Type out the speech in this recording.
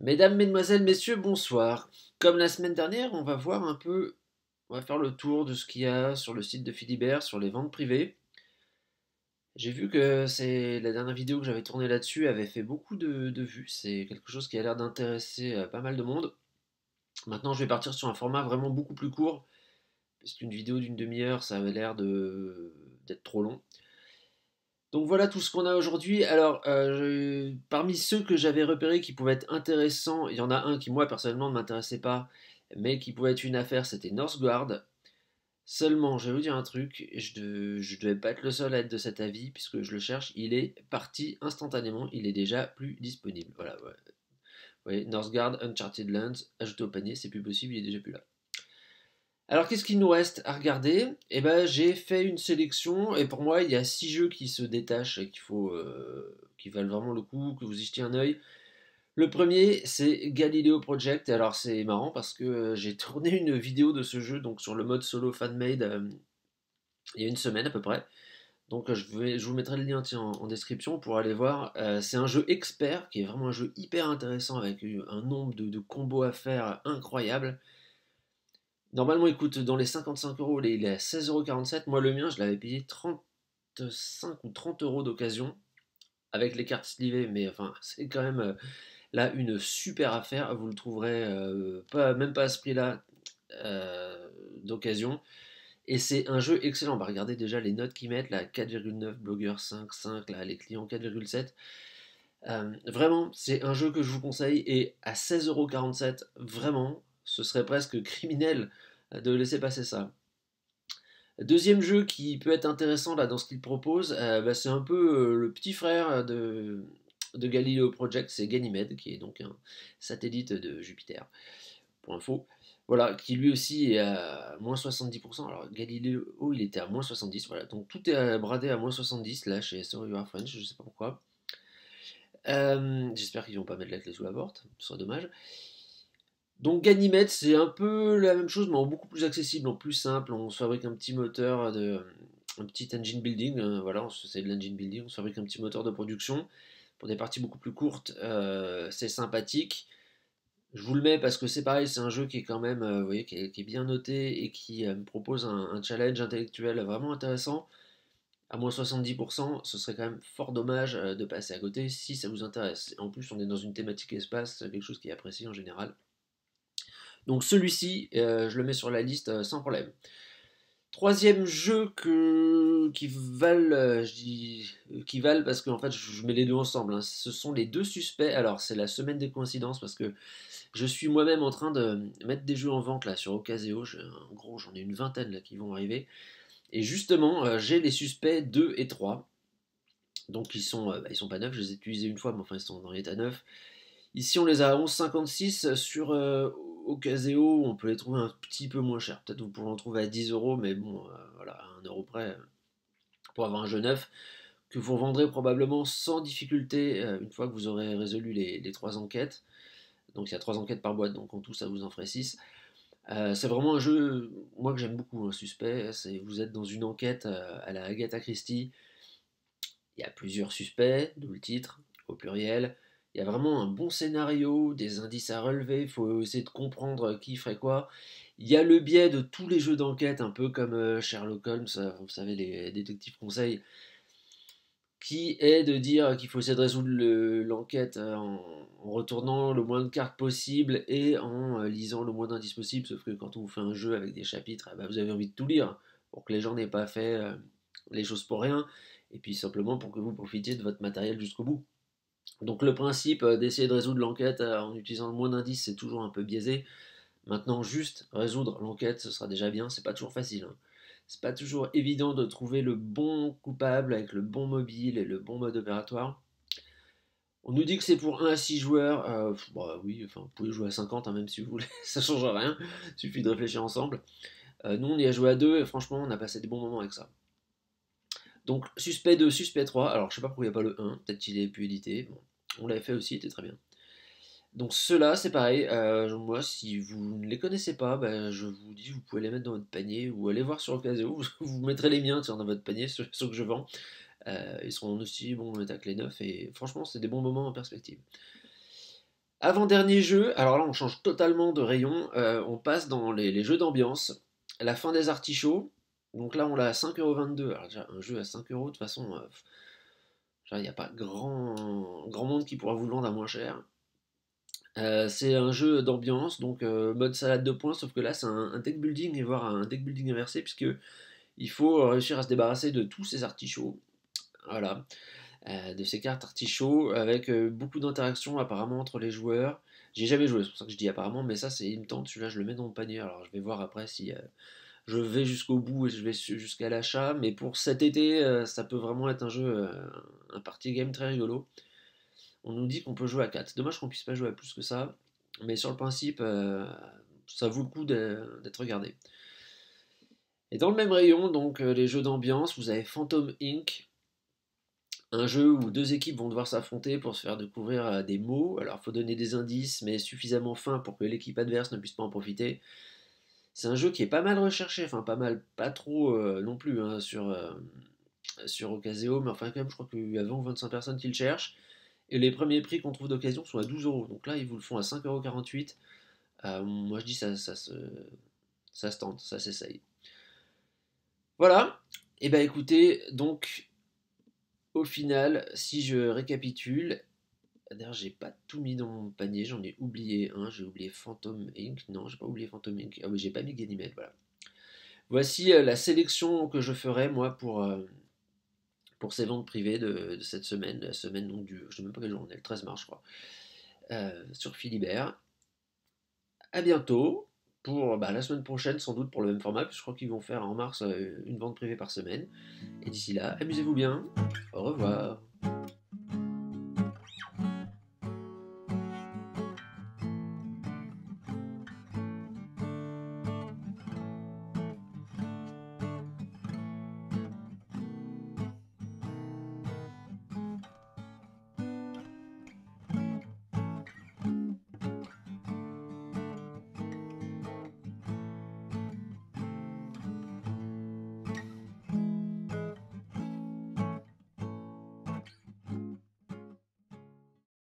Mesdames, mesdemoiselles, messieurs, bonsoir. Comme la semaine dernière, on va voir un peu, on va faire le tour de ce qu'il y a sur le site de Philibert, sur les ventes privées. J'ai vu que c'est la dernière vidéo que j'avais tournée là-dessus avait fait beaucoup de vues. C'est quelque chose qui a l'air d'intéresser pas mal de monde. Maintenant, je vais partir sur un format vraiment beaucoup plus court, puisqu'une vidéo d'une demi-heure, ça avait l'air d'être trop long. Donc voilà tout ce qu'on a aujourd'hui. Alors, parmi ceux que j'avais repérés qui pouvaient être intéressants, il y en a un qui moi personnellement ne m'intéressait pas, mais qui pouvait être une affaire, c'était Northgard. Seulement, je vais vous dire un truc, je devais pas être le seul à être de cet avis, puisque je le cherche, il est parti instantanément, il est déjà plus disponible. Voilà, ouais. Vous voyez, Northgard, Uncharted Lands, ajouté au panier, c'est plus possible, il est déjà plus là. Alors qu'est-ce qu'il nous reste à regarder? Eh ben j'ai fait une sélection et pour moi il y a 6 jeux qui se détachent et qui valent vraiment le coup, que vous y jetiez un œil. Le premier c'est Galileo Project. Alors c'est marrant parce que j'ai tourné une vidéo de ce jeu donc sur le mode solo fan-made il y a une semaine à peu près. Donc je vous mettrai le lien tiens, en description pour aller voir. C'est un jeu expert qui est vraiment un jeu hyper intéressant avec un nombre de combos à faire incroyable. Normalement, il coûte dans les 55 euros, il est à 16,47 €. Moi, le mien, je l'avais payé 35 ou 30 euros d'occasion avec les cartes slivées, mais enfin, c'est quand même là une super affaire. Vous le trouverez même pas à ce prix-là d'occasion. Et c'est un jeu excellent. Bah, regardez déjà les notes qu'ils mettent là 4,9, blogueur 5, 5, là, les clients 4,7. Vraiment, c'est un jeu que je vous conseille et à 16,47 €, vraiment, ce serait presque criminel de laisser passer ça. Deuxième jeu qui peut être intéressant là dans ce qu'il propose, bah, c'est un peu le petit frère de Galileo Project, c'est Ganymede, qui est donc un satellite de Jupiter, pour info. Voilà, qui lui aussi est à moins 70%. Alors Galileo, il était à moins 70, voilà. Donc tout est bradé à moins 70 là chez Sorry You Are French, je sais pas pourquoi. J'espère qu'ils vont pas mettre la clé sous la porte, ce serait dommage. Donc Ganymede, c'est un peu la même chose, mais en beaucoup plus accessible, en plus simple. On se fabrique un petit moteur un petit engine building. Voilà, c'est de l'engine building. On se fabrique un petit moteur de production pour des parties beaucoup plus courtes. C'est sympathique. Je vous le mets parce que c'est pareil, c'est un jeu qui est quand même, vous voyez, qui est bien noté et qui me propose un challenge intellectuel vraiment intéressant. À moins 70%, ce serait quand même fort dommage de passer à côté si ça vous intéresse. En plus, on est dans une thématique espace, quelque chose qui est apprécié en général. Donc celui-ci, je le mets sur la liste sans problème. Troisième jeu qui valent, je dis qui valent parce qu'en fait je mets les deux ensemble, hein. Ce sont les deux suspects. Alors c'est la semaine des coïncidences parce que je suis moi-même en train de mettre des jeux en vente là sur Ocaseo. En gros j'en ai une vingtaine là qui vont arriver. Et justement j'ai les suspects 2 et 3. Donc ils sont pas neufs, je les ai utilisés une fois mais enfin ils sont dans l'état neuf. Ici, on les a à 11,56 sur Ocaseo. On peut les trouver un petit peu moins cher. Peut-être vous pourrez en trouver à 10 euros, mais bon, voilà, à 1 euro près pour avoir un jeu neuf que vous vendrez probablement sans difficulté une fois que vous aurez résolu les 3 enquêtes. Donc il y a 3 enquêtes par boîte, donc en tout ça vous en ferait 6. C'est vraiment un jeu, moi que j'aime beaucoup, un suspect. Vous êtes dans une enquête à la Agatha Christie. Il y a plusieurs suspects, d'où le titre, au pluriel. Il y a vraiment un bon scénario, des indices à relever, il faut essayer de comprendre qui ferait quoi. Il y a le biais de tous les jeux d'enquête, un peu comme Sherlock Holmes, vous savez, les détectives conseils, qui est de dire qu'il faut essayer de résoudre l'enquête en retournant le moins de cartes possible et en lisant le moins d'indices possible, sauf que quand on vous fait un jeu avec des chapitres, bah, vous avez envie de tout lire, pour que les gens n'aient pas fait les choses pour rien, et puis simplement pour que vous profitiez de votre matériel jusqu'au bout. Donc le principe d'essayer de résoudre l'enquête en utilisant le moins d'indices, c'est toujours un peu biaisé. Maintenant, juste résoudre l'enquête, ce sera déjà bien, c'est pas toujours facile, hein. C'est pas toujours évident de trouver le bon coupable avec le bon mobile et le bon mode opératoire. On nous dit que c'est pour 1 à 6 joueurs. Bah oui, enfin, vous pouvez jouer à 50 hein, même si vous voulez, ça change rien. Il suffit de réfléchir ensemble. Nous, on y a joué à 2 et franchement, on a passé des bons moments avec ça. Donc, suspect 2, suspect 3. Alors, je sais pas pourquoi il n'y a pas le 1. Peut-être qu'il est plus édité. Bon, on l'avait fait aussi, il était très bien. Donc, ceux-là, c'est pareil. Moi, si vous ne les connaissez pas, bah, je vous dis, vous pouvez les mettre dans votre panier ou aller voir sur Ocaseo. Vous mettrez les miens tiens, dans votre panier, ceux que je vends. Ils seront aussi bons à mettre à clé neuf et franchement, c'est des bons moments en perspective. Avant-dernier jeu, alors là on change totalement de rayon, on passe dans les jeux d'ambiance. La fin des artichauts, donc là on l'a à 5,22 €. Alors déjà un jeu à 5 € de toute façon, il n'y a pas grand monde qui pourra vous le vendre à moins cher. C'est un jeu d'ambiance, donc mode salade de points, sauf que là c'est un deck building, et voire un deck building inversé, puisque il faut réussir à se débarrasser de tous ces artichauts. Voilà. De ces cartes artichauts avec beaucoup d'interactions apparemment entre les joueurs. J'ai jamais joué, c'est pour ça que je dis apparemment, mais ça, il me tente. Celui-là, je le mets dans le panier. Alors, je vais voir après si je vais jusqu'au bout et je vais jusqu'à l'achat. Mais pour cet été, ça peut vraiment être un jeu, un party game très rigolo. On nous dit qu'on peut jouer à 4. Dommage qu'on puisse pas jouer à plus que ça. Mais sur le principe, ça vaut le coup d'être regardé. Et dans le même rayon, donc les jeux d'ambiance, vous avez Phantom Inc. Un jeu où deux équipes vont devoir s'affronter pour se faire découvrir des mots. Alors, il faut donner des indices, mais suffisamment fins pour que l'équipe adverse ne puisse pas en profiter. C'est un jeu qui est pas mal recherché, enfin pas mal, pas trop non plus hein, sur Ocaseo, mais enfin quand même, je crois qu'il y a 20 ou 25 personnes qui le cherchent. Et les premiers prix qu'on trouve d'occasion sont à 12 €. Donc là, ils vous le font à 5,48 €. Moi, je dis ça se tente, ça s'essaye. Voilà. Et bah écoutez, donc au final, si je récapitule, d'ailleurs, j'ai pas tout mis dans mon panier, j'en ai oublié un, j'ai oublié Phantom Inc. Non, j'ai pas oublié Phantom Inc. Ah oui, j'ai pas mis Ganymede, voilà. Voici la sélection que je ferai, moi, pour ces ventes privées de cette semaine, la semaine donc je sais même pas quel jour on est, le 13 mars, je crois, sur Philibert. À bientôt, pour la semaine prochaine, sans doute pour le même format, puisque je crois qu'ils vont faire en mars une vente privée par semaine. Et d'ici là, amusez-vous bien, au revoir.